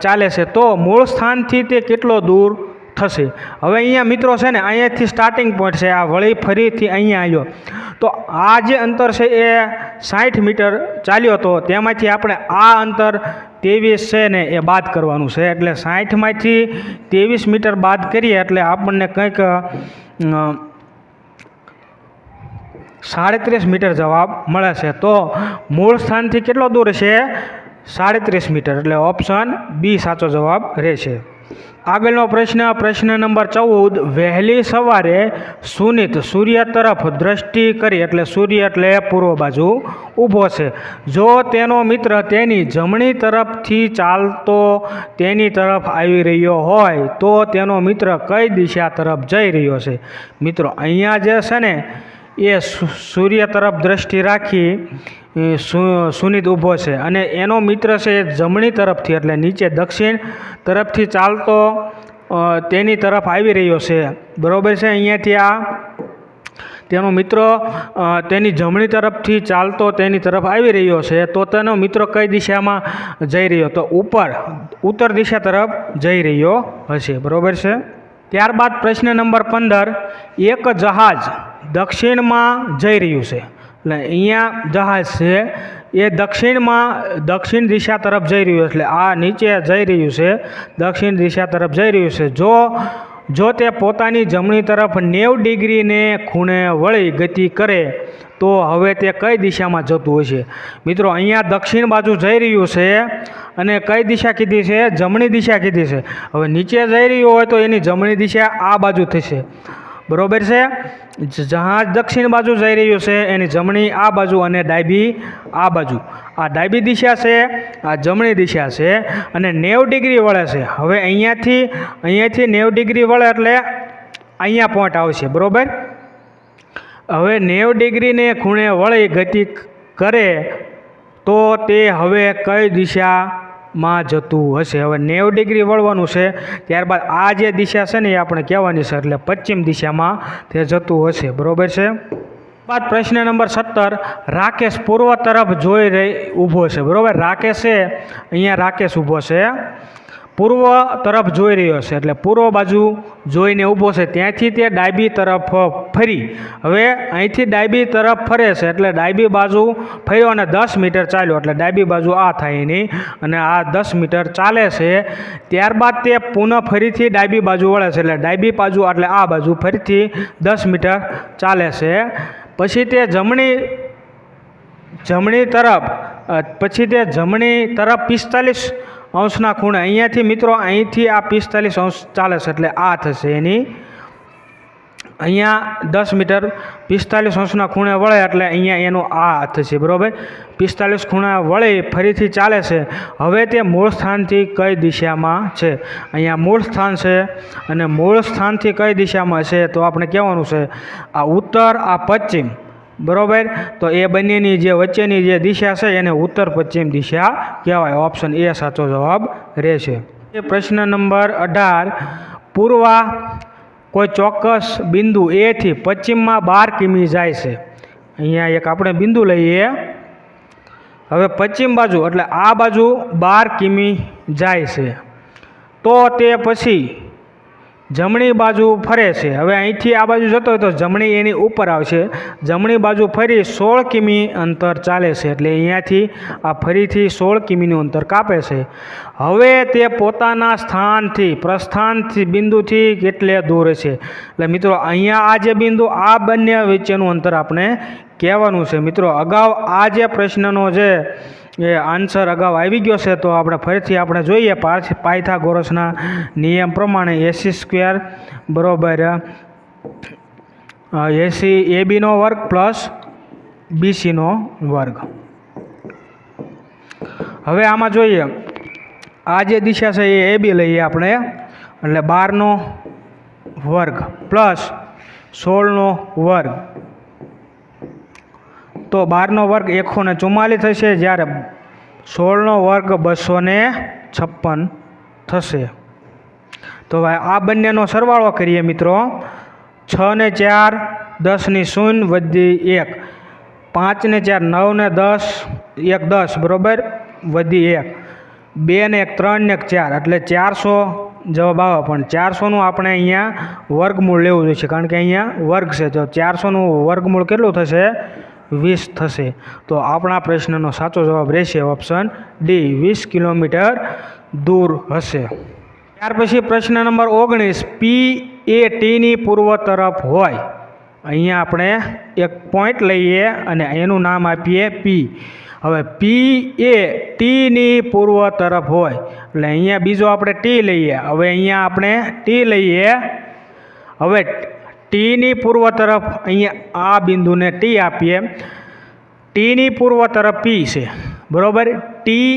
ચાલે છે. તો મૂળ સ્થાનથી તે કેટલો દૂર થશે? હવે અહીંયા મિત્રો છે ને અહીંયાથી સ્ટાર્ટિંગ પોઈન્ટ છે, આ વળી ફરીથી અહીંયા આવ્યો, તો આ જે અંતર છે એ 60 મીટર ચાલ્યો, તો તેમાંથી આપણે આ અંતર 23 છે ને એ બાદ કરવાનું છે, એટલે 60માંથી 23 મીટર બાદ કરીએ એટલે આપણને કંઈક 37 મીટર જવાબ મળે છે. તો મૂળ સ્થાનથી કેટલો દૂર છે? 37 મીટર, એટલે ઓપ્શન બી સાચો જવાબ રહેશે. આગળનો પ્રશ્ન નંબર 14. વહેલી સવારે સુનિત સૂર્ય તરફ દ્રષ્ટિ કરી, એટલે સૂર્ય એટલે પૂર્વ બાજુ ઊભો છે. જો તેનો મિત્ર તેની જમણી તરફથી ચાલતો તેની તરફ આવી રહ્યો હોય તો તેનો મિત્ર કઈ દિશા તરફ જઈ રહ્યો છે? મિત્રો અહીંયા જે છે ને એ સૂર્ય તરફ દ્રષ્ટિ રાખી સુનિત ઊભો છે અને એનો મિત્ર છે એ જમણી તરફથી એટલે નીચે દક્ષિણ તરફથી ચાલતો તેની તરફ આવી રહ્યો છે. બરાબર છે? અહીંયાથી આ તેનો મિત્ર તેની જમણી તરફથી ચાલતો તેની તરફ આવી રહ્યો છે, તો તેનો મિત્ર કઈ દિશામાં જઈ રહ્યો? તો ઉત્તર દિશા તરફ જઈ રહ્યો હશે. બરાબર છે? ત્યારબાદ પ્રશ્ન નંબર 15. એક જહાજ દક્ષિણમાં જઈ રહ્યું છે, એટલે અહીંયા જહાજ છે એ દક્ષિણ દિશા તરફ જઈ રહ્યું, એટલે આ નીચે જઈ રહ્યું છે, દક્ષિણ દિશા તરફ જઈ રહ્યું છે. જો તે પોતાની જમણી તરફ 90 ડિગ્રીને ખૂણે વળી ગતિ કરે તો હવે તે કઈ દિશામાં જતું હશે? મિત્રો અહીંયા દક્ષિણ બાજુ જઈ રહ્યું છે અને કઈ દિશા કીધી છે? જમણી દિશા કીધી છે. હવે નીચે જઈ રહ્યું હોય તો એની જમણી દિશા આ બાજુ થશે. બરાબર છે? જહાજ દક્ષિણ બાજુ જઈ રહ્યું છે, એની જમણી આ બાજુ અને ડાબી આ બાજુ. આ ડાબી દિશા છે, આ જમણી દિશા છે અને 90 ડિગ્રી વળે છે. હવે અહીંયાથી 90 ડિગ્રી વળે એટલે અહીંયા પોઈન્ટ આવશે. બરાબર? હવે 90 ડિગ્રીને ખૂણે વળી ગતિ કરે તો તે હવે કઈ દિશામાં જતું હશે? હવે 90 ડિગ્રી વળવાનું છે, ત્યારબાદ આ જે દિશા છે ને એ આપણે કહેવાની છે, એટલે પશ્ચિમ દિશામાં તે જતું હશે. બરાબર છે? બાદ પ્રશ્ન નંબર 17. રાકેશ પૂર્વ તરફ જોઈ ઊભો છે. બરાબર? રાકેશ છે, અહીંયા રાકેશ ઊભો છે, પૂર્વ તરફ જોઈ રહ્યો છે, એટલે પૂર્વ બાજુ જોઈને ઊભો છે. ત્યાંથી તે ડાબી તરફ ફરી, હવે અહીંથી ડાબી તરફ ફરે છે, એટલે ડાબી બાજુ ફર્યો અને 10 મીટર ચાલ્યો, એટલે ડાબી બાજુ આ થાય એની, અને આ 10 મીટર ચાલે છે. ત્યારબાદ તે પુનઃ ફરીથી ડાબી બાજુ વળે છે, એટલે ડાબી બાજુ એટલે આ બાજુ ફરીથી 10 મીટર ચાલે છે. પછી તે જમણી તરફ 45 અંશના ખૂણે, અહીંયાથી મિત્રો અહીંથી આ 45 અંશ ચાલે છે, એટલે આ થશે એની, અહીંયા 10 મીટર 45 અંશના ખૂણે વળે એટલે અહીંયા એનું આ થશે. બરાબર? 45 ખૂણા વળી ફરીથી ચાલે છે. હવે તે મૂળ સ્થાનથી કઈ દિશામાં છે? અહીંયા મૂળ સ્થાન છે અને મૂળ સ્થાનથી કઈ દિશામાં છે તો આપણે કહેવાનું છે આ ઉત્તર, આ પશ્ચિમ. બરાબર? તો એ બંનેની જે વચ્ચેની જે દિશા છે એને ઉત્તર પશ્ચિમ દિશા કહેવાય. ઓપ્શન એ સાચો જવાબ રહેશે. પ્રશ્ન નંબર 18. પૂર્વા કોઈ ચોક્કસ બિંદુ એથી પશ્ચિમમાં 12 કિમી જાય છે. અહીંયા એક આપણે બિંદુ લઈએ, હવે પશ્ચિમ બાજુ એટલે આ બાજુ 12 કિમી જાય છે, તો તે પછી જમણી બાજુ ફરે છે. હવે અહીંથી આ બાજુ જતો હોય તો જમણી એની ઉપર આવશે, જમણી બાજુ ફરી 16 કિમી અંતર ચાલે છે, એટલે અહીંયાથી આ ફરીથી 16 કિમીનું અંતર કાપે છે. હવે તે પોતાના પ્રસ્થાનથી બિંદુથી કેટલે દૂર છે? એટલે મિત્રો અહીંયા આ જે બિંદુ, આ બંને વચ્ચેનું અંતર આપણે કહેવાનું છે. મિત્રો અગાઉ આ જે પ્રશ્નનો જે આન્સર અગાઉ આવી ગયો છે, તો આપણે ફરીથી આપણે જોઈએ પાયથાગોરસના નિયમ પ્રમાણે AC² બરાબર 80 ABનો વર્ગ પ્લસ BCનો વર્ગ. હવે આમાં જોઈએ, આ જે દિશા છે એ AB લઈએ આપણે, એટલે 12નો વર્ગ પ્લસ 16નો વર્ગ, તો 12નો વર્ગ 144 થશે, જ્યારે 16નો વર્ગ 256 થશે. તો આ બંનેનો સરવાળો કરીએ મિત્રો. 6 ને 4 10 ની 0 વધી 1, 5 ને 4 9 ને 10 1 10 બરાબર વધી 1, 2 ને 1 3 ને 1 4, એટલે 400 જવાબ આવે. પણ 400નું આપણે અહીંયા વર્ગમૂળ લેવું જોઈએ, કારણ કે અહીંયા વર્ગ છે, તો 400નું વર્ગમૂળ કેટલું થશે? 20 થશે. તો આપણા પ્રશ્નનો સાચો જવાબ રહેશે ઓપ્શન ડી, 20 કિલોમીટર દૂર હશે. ત્યાર પછી પ્રશ્ન નંબર 19, પી એ ટીની પૂર્વ તરફ હોય. અહીંયા આપણે એક પોઈન્ટ લઈએ અને એનું નામ આપીએ પી. હવે પી એ ટીની પૂર્વ તરફ હોય એટલે અહીંયા બીજો આપણે ટી લઈએ. હવે અહીંયા આપણે ટી લઈએ. હવે ટીની પૂર્વ તરફ અહીંયા આ બિંદુને ટી આપીએ. ટીની પૂર્વ તરફ પી છે, બરાબર. ટી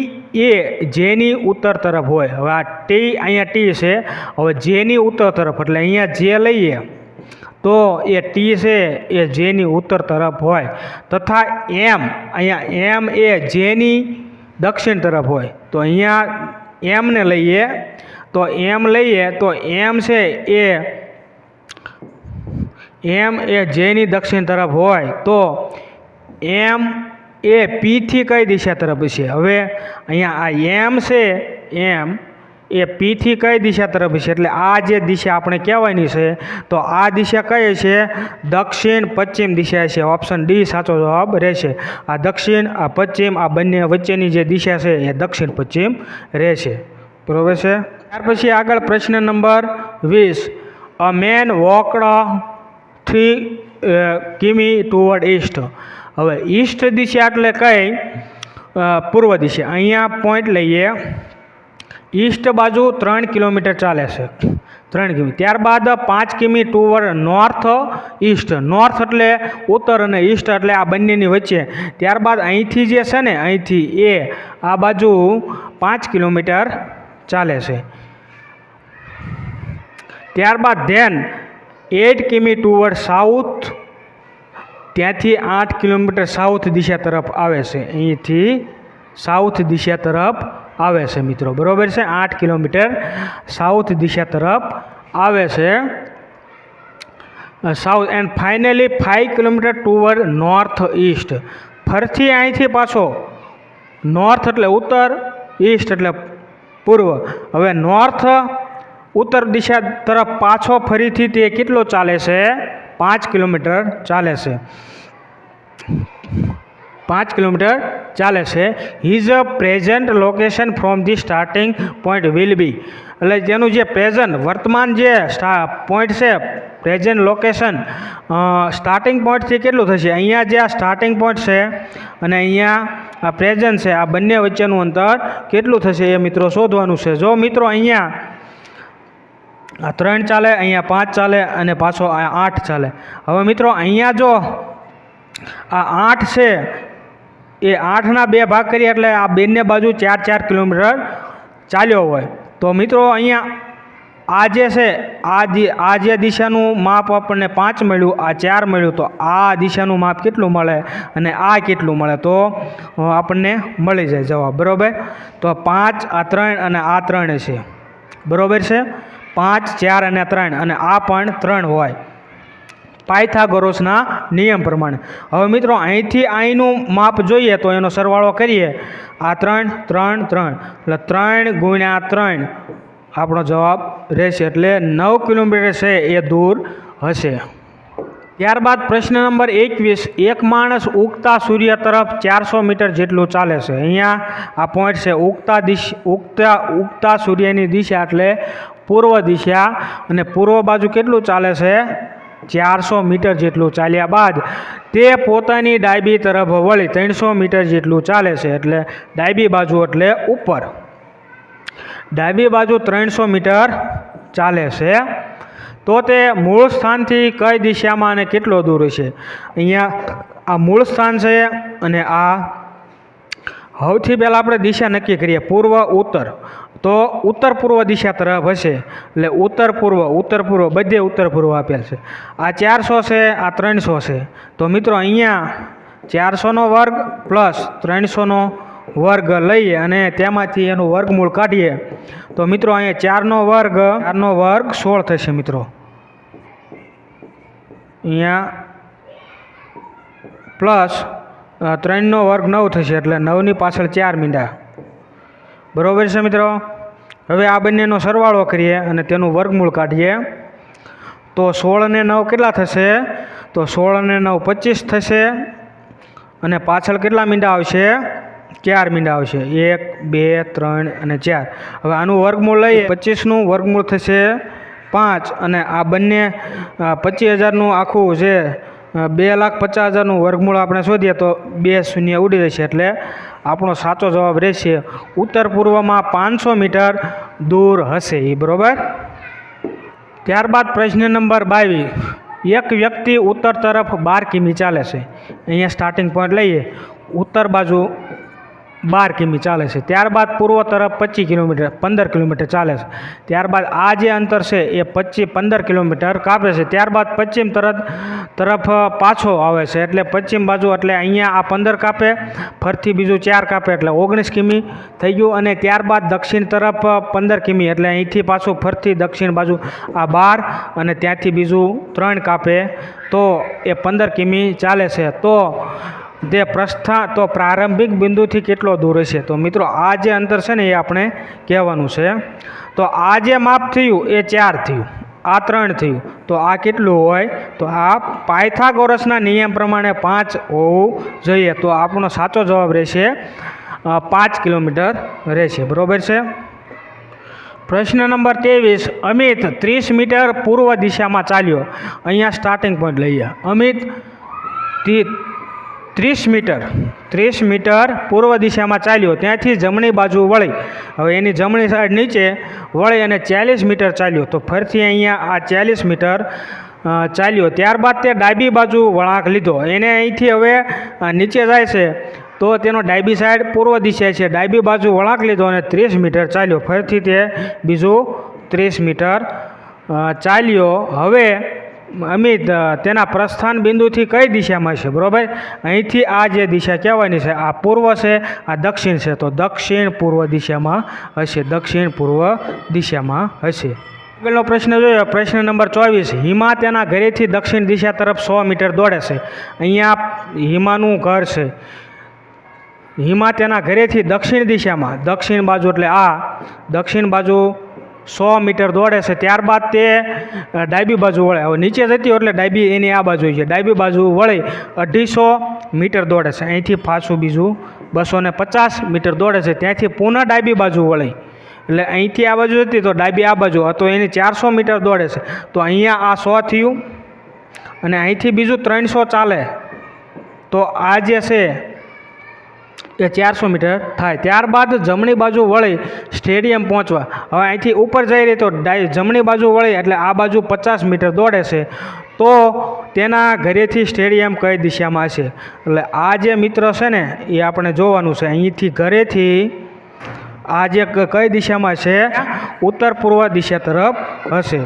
એ જેની ઉત્તર તરફ હોય. હવે આ ટી અહીંયા ટી છે. હવે જેની ઉત્તર તરફ એટલે અહીંયા જે લઈએ તો એ ટી છે એ જેની ઉત્તર તરફ હોય, તથા એમ અહીંયા એમ એ જેની દક્ષિણ તરફ હોય. તો અહીંયા એમને લઈએ તો એમ છે એમ એ જેની દક્ષિણ તરફ હોય તો એમ એ પીથી કઈ દિશા તરફ છે. હવે અહીંયા આ એમ છે એમ એ પીથી કઈ દિશા તરફ છે એટલે આ જે દિશા આપણે કહેવાની છે તો આ દિશા કઈ છે? દક્ષિણ પશ્ચિમ દિશા છે. ઓપ્શન ડી સાચો જવાબ રહેશે. આ દક્ષિણ આ પશ્ચિમ આ બંને વચ્ચેની જે દિશા છે એ દક્ષિણ પશ્ચિમ રહેશે, બરાબર છે. ત્યાર પછી આગળ પ્રશ્ન નંબર 20, અ મેન વોકડ 3 કિમી ટુવર્ડ ઈસ્ટ. હવે ઈસ્ટ દિશા એટલે કઈ? પૂર્વ દિશા. અહીંયા પોઈન્ટ લઈએ. ઈસ્ટ બાજુ 3 કિલોમીટર ચાલે છે, 3 કિમી. ત્યારબાદ 5 કિમી ટુવર્ડ નોર્થ ઈસ્ટ. નોર્થ એટલે ઉત્તર અને ઈસ્ટ એટલે આ બંનેની વચ્ચે. ત્યારબાદ અહીંથી જે છે ને અહીંથી એ આ બાજુ 5 કિલોમીટર ચાલે છે. ત્યારબાદ ધેન 8 કિમી ટુવર્ડ સાઉથ. ત્યાંથી 8 કિલોમીટર સાઉથ દિશા તરફ આવે છે. અહીંથી સાઉથ દિશા તરફ આવે છે મિત્રો, બરાબર છે. 8 કિલોમીટર સાઉથ દિશા તરફ આવે છે south. And finally 5 kilometre toward north East. ફરીથી અહીંથી પાછો નોર્થ એટલે ઉત્તર, ઈસ્ટ એટલે પૂર્વ. હવે નોર્થ ઉત્તર દિશા તરફ પાછો ફરીથી તે કેટલો ચાલે છે? 5 કિલોમીટર ચાલે છે. 5 કિલોમીટર ચાલે છે. His present location from the starting point will be. એટલે જેનું જે પ્રેઝન્ટ વર્તમાન જે પોઈન્ટ છે, પ્રેઝન્ટ લોકેશન સ્ટાર્ટિંગ પોઈન્ટથી કેટલું થશે? અહીંયા જે આ સ્ટાર્ટિંગ પોઈન્ટ છે અને અહીંયા આ પ્રેઝન્ટ છે, આ બંને વચ્ચેનું અંતર કેટલું થશે એ મિત્રો શોધવાનું છે. જો મિત્રો અહીંયા આ 3 ચાલે, અહીંયા 5 ચાલે અને પાછો આ 8 ચાલે. હવે મિત્રો અહીંયા જો આ 8 છે એ 8ના 2 ભાગ કરીએ એટલે આ બંને બાજુ 4 કિલોમીટર ચાલ્યો હોય. તો મિત્રો અહીંયા આ જે છે આ જે દિશાનું માપ આપણને 5 મળ્યું, આ 4 મળ્યું, તો આ દિશાનું માપ કેટલું મળે અને આ કેટલું મળે તો આપણને મળી જાય જવાબ, બરાબર. તો 5 આ 3 અને આ 3 છે, બરાબર છે. 5 4 અને 3 અને આ પણ 3 હોય પાયથાગોરસના નિયમ પ્રમાણે. હવે મિત્રો અહીંથી અહીંનું માપ જોઈએ તો એનો સરવાળો કરીએ. આ 3 3 3 એટલે 3 ગુણ્યા 3 આપણો જવાબ રહેશે. એટલે 9 કિલોમીટર છે એ દૂર હશે. ત્યારબાદ પ્રશ્ન નંબર 21, એક માણસ ઉગતા સૂર્ય તરફ 400 મીટર જેટલું ચાલે છે. અહીંયા આ પોઈન્ટ છે ઉગતા સૂર્યની દિશા એટલે પૂર્વ દિશા, અને પૂર્વ બાજુ કેટલું ચાલે છે? 400 મીટર જેટલું ચાલ્યા બાદ તે પોતાની ડાબી તરફ વળી 300 મીટર જેટલું ચાલે છે. એટલે ડાબી બાજુ એટલે ઉપર, ડાબી બાજુ 300 મીટર ચાલે છે. તો તે મૂળ સ્થાનથી કઈ દિશામાં અને કેટલો દૂર છે? અહીંયા આ મૂળ સ્થાન છે અને આ સૌથી પહેલાં આપણે દિશા નક્કી કરીએ, પૂર્વ ઉત્તર. તો ઉત્તર પૂર્વ દિશા તરફ હશે એટલે ઉત્તર પૂર્વ બધે ઉત્તર પૂર્વ આપેલ છે. આ 400 છે, આ 300 છે. તો મિત્રો અહીંયા 400નો વર્ગ પ્લસ 300નો વર્ગ લઈએ અને તેમાંથી એનું વર્ગમૂળ કાઢીએ તો મિત્રો અહીંયા 4નો વર્ગ 16 થશે મિત્રો. અહીંયા પ્લસ 3નો વર્ગ 9 થશે એટલે 9ની પાછળ 4 મીંડા, બરાબર છે મિત્રો. હવે આ બંનેનો સરવાળો કરીએ અને તેનું વર્ગમૂળ કાઢીએ તો 16 ને 9 કેટલા થશે? તો 16 ને 9 25 થશે. અને પાછળ કેટલા મીંડા આવશે? 4 મીંડા આવશે. 1 2 3 અને 4. હવે આનું વર્ગમૂળ લઈએ. 25નું વર્ગમૂળ થશે 5 અને આ બંને 25,000નું આખું છે 2,50,000નું વર્ગમૂળ આપણે શોધીએ તો 2 શૂન્ય ઉડી જશે. એટલે આપણો સાચો જવાબ રહેશે ઉત્તર પૂર્વમાં 500 મીટર દૂર હશે એ. બરાબર. ત્યારબાદ પ્રશ્ન નંબર 22. એક વ્યક્તિ ઉત્તર તરફ 12 કિમી ચાલે છે. અહીંયા સ્ટાર્ટિંગ પોઈન્ટ લઈએ. ઉત્તર બાજુ 12 કિમી ચાલે છે. ત્યારબાદ પૂર્વ તરફ 15 કિલોમીટર ચાલે છે. ત્યારબાદ આ જે અંતર છે એ 15 કિલોમીટર કાપે છે. ત્યારબાદ પશ્ચિમ તરફ પાછો આવે છે. એટલે પશ્ચિમ બાજુ એટલે અહીંયા આ 15 કાપે, ફરથી બીજું 4 કાપે એટલે 19 કિમી થઈ ગયું. અને ત્યારબાદ દક્ષિણ તરફ 15 કિમી એટલે અહીંથી પાછું ફરથી દક્ષિણ બાજુ આ 12 અને ત્યાંથી બીજું 3 કાપે તો એ 15 કિમી ચાલે છે. તો તે પ્રારંભિક બિંદુથી કેટલો દૂર હશે? તો મિત્રો આ જે અંતર છે ને એ આપણે કહેવાનું છે. તો આ જે માપ થયું એ 4 થયું, આ 3 થયું, તો આ કેટલું હોય? તો આ પાયથાગોરસના નિયમ પ્રમાણે 5 હોવું જોઈએ. તો આપણો સાચો જવાબ રહેશે 5 કિલોમીટર રહેશે. બરાબર છે. પ્રશ્ન નંબર 23. અમિત 30 મીટર પૂર્વ દિશામાં ચાલ્યો. અહીંયા સ્ટાર્ટિંગ પોઈન્ટ લઈએ. અમિત 30 મીટર પૂર્વ દિશામાં ચાલ્યો. ત્યાંથી જમણી બાજુ વળી. હવે એની જમણી સાઈડ નીચે વળી અને 40 મીટર ચાલ્યો. તો ફરીથી અહીંયા આ 40 મીટર ચાલ્યો. ત્યારબાદ તે ડાબી બાજુ વળાંક લીધો. એને અહીંથી હવે નીચે જાય છે તો તેનો ડાબી સાઈડ પૂર્વ દિશા છે. ડાબી બાજુ વળાંક લીધો અને 30 મીટર ચાલ્યો. ફરીથી તે બીજું 30 મીટર ચાલ્યો. હવે અમિત તેના પ્રસ્થાન બિંદુથી કઈ દિશામાં છે? બરાબર. અહીંથી આ જે દિશા કહેવાની છે આ પૂર્વ છે, આ દક્ષિણ છે. તો દક્ષિણ પૂર્વ દિશામાં હશે. દક્ષિણ પૂર્વ દિશામાં હશે. આગળનો પ્રશ્ન જોઈએ. પ્રશ્ન નંબર 24. હિમા તેના ઘરેથી દક્ષિણ દિશા તરફ 100 મીટર દોડે છે. અહીંયા હિમાનું ઘર છે. હિમા તેના ઘરેથી દક્ષિણ દિશામાં, દક્ષિણ બાજુ એટલે આ દક્ષિણ બાજુ 100 મીટર દોડે છે. ત્યારબાદ તે ડાબી બાજુ વળે. હવે નીચે જતી એટલે ડાબી એની આ બાજુ છે. ડાબી બાજુ વળી 250 મીટર દોડે છે. અહીંથી પાછું બીજું 250 મીટર દોડે છે. ત્યાંથી પુનઃ ડાબી બાજુ વળી એટલે અહીંથી આ બાજુ હતી તો ડાબી આ બાજુ તો એની 400 મીટર દોડે છે. તો અહીંયા આ 100 થયું અને અહીંથી બીજું 300 ચાલે તો આ જે છે એ 400 મીટર થાય. ત્યારબાદ જમણી બાજુ વળી સ્ટેડિયમ પહોંચવા. હવે અહીંથી ઉપર જઈ રહી તો જમણી બાજુ વળી એટલે આ બાજુ 50 મીટર દોડે છે. તો તેના ઘરેથી સ્ટેડિયમ કઈ દિશામાં હશે? એટલે આ જે મિત્ર છે ને એ આપણે જોવાનું છે. અહીંથી ઘરેથી આ જે કઈ દિશામાં છે? ઉત્તર પૂર્વ દિશા તરફ હશે.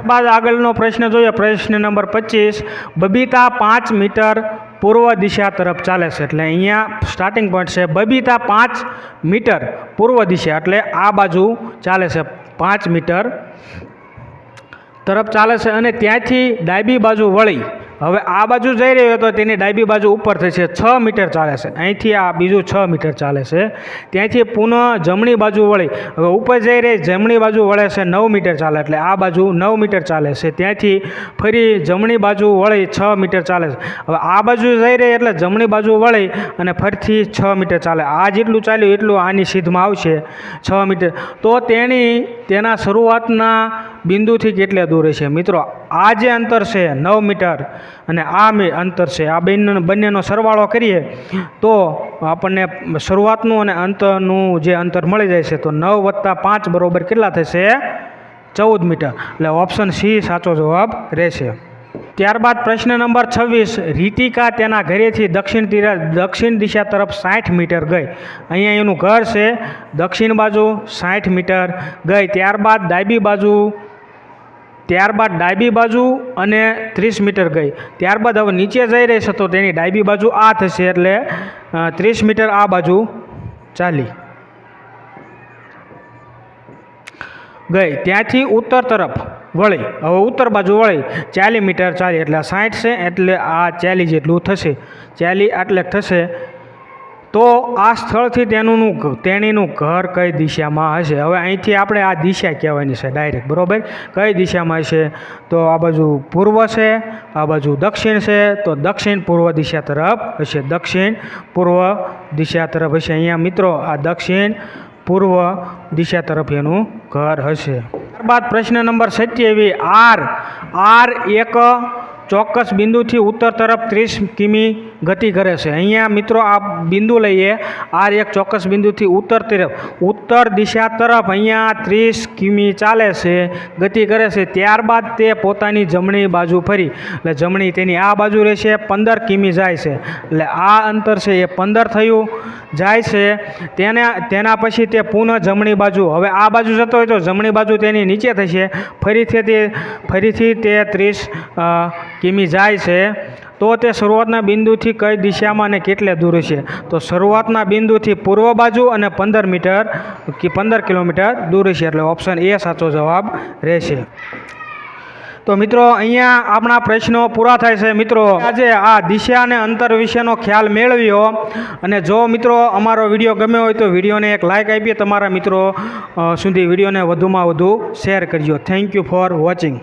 બાદ આગળનો પ્રશ્ન જોઈએ. પ્રશ્ન નંબર 25. બબીતા 5 મીટર પૂર્વ દિશા તરફ ચાલે છે. એટલે અહીંયા સ્ટાર્ટિંગ પોઈન્ટ છે. બબીતા 5 મીટર પૂર્વ દિશા એટલે આ બાજુ ચાલે છે. 5 મીટર તરફ ચાલે છે અને ત્યાંથી ડાબી બાજુ વળી હવે આ બાજુ જઈ રહ્યો તો તેની ડાબી બાજુ ઉપર થશે 6 મીટર ચાલે છે. અહીંથી આ બીજું 6 મીટર ચાલે છે. ત્યાંથી પુનઃ જમણી બાજુ વળી હવે ઉપર જઈ રહી જમણી બાજુ વળે છે 9 મીટર ચાલે એટલે આ બાજુ 9 મીટર ચાલે છે. ત્યાંથી ફરી જમણી બાજુ વળી 6 મીટર ચાલે છે. હવે આ બાજુ જઈ રહી એટલે જમણી બાજુ વળી અને ફરીથી 6 મીટર ચાલે. આ જેટલું ચાલ્યું એટલું આની સીધમાં આવશે 6 મીટર. તો તેના શરૂઆતના બિંદુથી કેટલે દૂર છે? મિત્રો આ જે અંતર છે 9 મીટર અને આ અંતર છે. આ બંનેનો સરવાળો કરીએ તો આપણને શરૂઆતનું અને અંતનું જે અંતર મળી જાય છે. તો 9 + 5 બરાબર કેટલા થશે? 14 મીટર. એટલે ઓપ્શન સી સાચો જવાબ રહેશે. ત્યારબાદ પ્રશ્ન નંબર 26. રીતિકા તેના ઘરેથી દક્ષિણ દિશા તરફ 60 મીટર ગઈ. અહીંયા એનું ઘર છે. દક્ષિણ બાજુ 60 મીટર ગઈ. ત્યારબાદ ડાબી બાજુ અને 30 મીટર ગઈ. ત્યારબાદ હવે નીચે જઈ રહી છે તો તેની ડાબી બાજુ આ થશે એટલે 30 મીટર આ બાજુ ચાલી ગઈ. ત્યાંથી ઉત્તર તરફ વળી હવે ઉત્તર બાજુ વળી 40 મીટર ચાલી એટલે 60 છે એટલે આ 40 જેટલું થશે. 40 એટલે થશે તો આ સ્થળથી તેણીનું ઘર કઈ દિશામાં હશે? હવે અહીંથી આપણે આ દિશા કહેવાની છે ડાયરેક્ટ, બરાબર. કઈ દિશામાં હશે? તો આ બાજુ પૂર્વ છે, આ બાજુ દક્ષિણ છે, તો દક્ષિણ પૂર્વ દિશા તરફ હશે. દક્ષિણ પૂર્વ દિશા તરફ હશે. અહીંયા મિત્રો આ દક્ષિણ પૂર્વ દિશા તરફ એનું ઘર હશે. ત્યારબાદ પ્રશ્ન નંબર 27. આર એક ચોક્કસ બિંદુથી ઉત્તર તરફ 30 કિમી ગતિ કરે છે. અહીંયા મિત્રો આ બિંદુ લઈએ. આર એક ચોક્કસ બિંદુથી ઉત્તર દિશા તરફ અહીંયા 30 કિમી ચાલે છે, ગતિ કરે છે. ત્યારબાદ તે પોતાની જમણી બાજુ ફરી, એટલે જમણી તેની આ બાજુ રહેશે, 15 કિમી જાય છે. એટલે આ અંતર છે એ 15 થયું જાય છે. તેના પછી તે પુનઃ જમણી બાજુ, હવે આ બાજુ જતો હોય તો જમણી બાજુ તેની નીચે થશે. ફરીથી તે 30 કિમી જાય છે. તો તે શરૂઆતના બિંદુથી કઈ દિશામાં અને કેટલે દૂર છે? તો શરૂઆતના બિંદુથી પૂર્વ બાજુ અને 15 કિલોમીટર દૂર છે. એટલે ઓપ્શન એ સાચો જવાબ રહેશે. તો મિત્રો અહીંયા આપણા પ્રશ્નો પૂરા થાય છે. મિત્રો આજે આ દિશા અને અંતર વિશેનો ખ્યાલ મેળવ્યો. અને જો મિત્રો અમારો વિડીયો ગમ્યો હોય તો વિડીયોને એક લાઇક આપીએ, તમારા મિત્રો સુધી વિડીયોને વધુમાં વધુ શેર કરજો. Thank you for watching.